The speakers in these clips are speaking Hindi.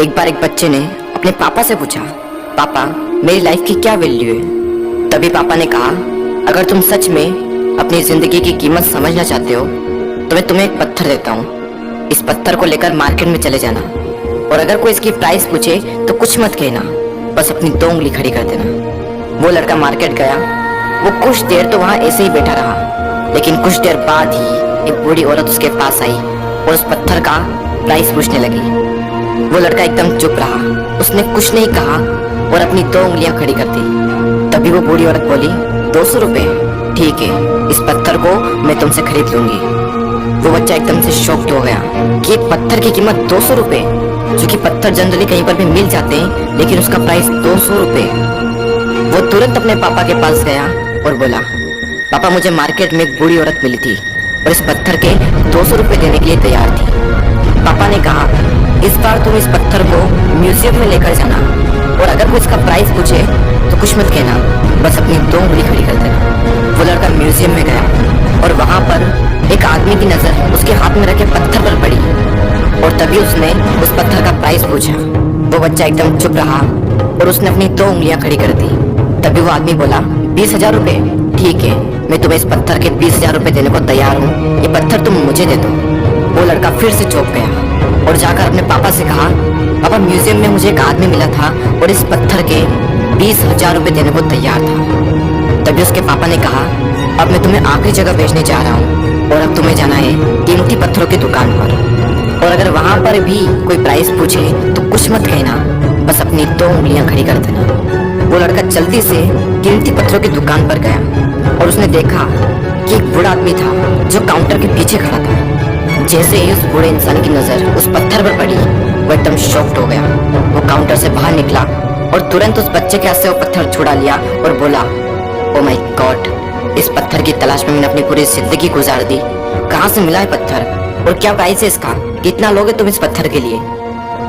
एक बार एक बच्चे ने अपने पापा से पूछा, पापा मेरी लाइफ की क्या वैल्यू है। तभी पापा ने कहा, अगर तुम सच में अपनी जिंदगी की कीमत समझना चाहते हो तो मैं तुम्हें एक पत्थर देता हूँ। इस पत्थर को लेकर मार्केट में चले जाना और अगर कोई इसकी प्राइस पूछे तो कुछ मत कहना, बस अपनी 2 उंगली खड़ी कर देना। वो लड़का मार्केट गया। वो कुछ देर तो वहां ऐसे ही बैठा रहा, लेकिन कुछ देर बाद ही एक बूढ़ी औरत उसके पास आई और उस पत्थर का प्राइस पूछने लगी। वो लड़का एकदम चुप रहा, उसने कुछ नहीं कहा और अपनी 2 उंगलियां खड़ी कर दी। तभी वो बूढ़ी औरत बोली, 200 रुपए, ठीक है, इस पत्थर को मैं तुमसे खरीद लूंगी। वो बच्चा एकदम से शॉक्ड हो गया कि एक पत्थर की कीमत 200 रुपए, जो कि पत्थर जनरली कहीं पर भी मिल जाते हैं, लेकिन उसका प्राइस 200 रुपए। वो तुरंत अपने पापा के पास गया और बोला, पापा मुझे मार्केट में एक बूढ़ी औरत मिली थी और इस पत्थर के 200 रुपए देने के लिए तैयार थी। पापा ने कहा, इस बार तुम इस पत्थर को म्यूजियम में लेकर जाना और अगर कोई इसका प्राइस पूछे तो कुछ मत कहना, बस अपनी 2 उंगली खड़ी कर देना। वो लड़का म्यूजियम में गया और वहां पर एक आदमी की नजर उसके हाथ में रखे पत्थर पर पड़ी और तभी उसने उस पत्थर का प्राइस पूछा। वो बच्चा एकदम चुप रहा और उसने अपनी 2 उंगलियां खड़ी कर दी। तभी वो आदमी बोला, 20,000 रुपए, ठीक है, मैं तुम्हें इस पत्थर के 20,000 रुपए देने को तैयार हूँ, ये पत्थर तुम मुझे दे दो। वो लड़का फिर से चौंक गया और जाकर अपने पापा से कहा, पापा म्यूजियम में मुझे एक आदमी मिला था और इस पत्थर के 20,000 रुपए देने को तैयार था। तभी उसके पापा ने कहा, अब मैं तुम्हें आखिरी जगह भेजने जा रहा हूँ और अब तुम्हें जाना है कीमती पत्थरों की दुकान पर, और अगर वहां पर भी कोई प्राइस पूछे तो कुछ मत कहना, बस अपनी 2 उंगलियां खड़ी कर देना। वो लड़का जल्दी से कीमती पत्थरों की दुकान पर गया और उसने देखा कि एक बूढ़ा आदमी था जो काउंटर के पीछे खड़ा था। जैसे ही उस बूढ़े इंसान की नजर उस पत्थर पर पड़ी, वो एकदम शॉक्ड हो गया। वो काउंटर से बाहर निकला और तुरंत उस बच्चे के हाथ से वो पत्थर छुड़ा लिया और बोला, ओ माय गॉड, इस पत्थर की तलाश में मैंने अपनी पूरी जिंदगी गुजार दी। कहाँ से मिला है पत्थर और क्या प्राइस है इसका, कितना लोगे तुम इस पत्थर के लिए।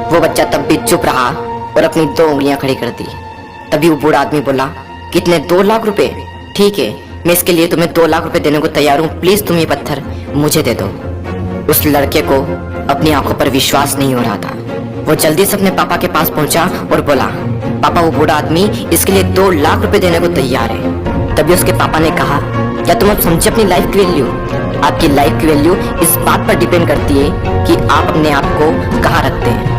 वो बच्चा तब भी चुप रहा और अपनी 2 उंगलियां खड़ी कर दी। तभी वो बूढ़ा आदमी बोला, कितने, 2 लाख रुपए, ठीक है, मैं इसके लिए तुम्हें 2 लाख रुपए देने को तैयार हूँ, प्लीज तुम ये पत्थर मुझे दे दो। उस लड़के को अपनी आंखों पर विश्वास नहीं हो रहा था। वो जल्दी से अपने पापा के पास पहुंचा और बोला, पापा वो बूढ़ा आदमी इसके लिए 2 लाख रुपए देने को तैयार है। तभी उसके पापा ने कहा, क्या तुम अब समझे अपनी लाइफ की वैल्यू? आपकी लाइफ की वैल्यू इस बात पर डिपेंड करती है कि आप अपने आप को कहाँ रखते हैं।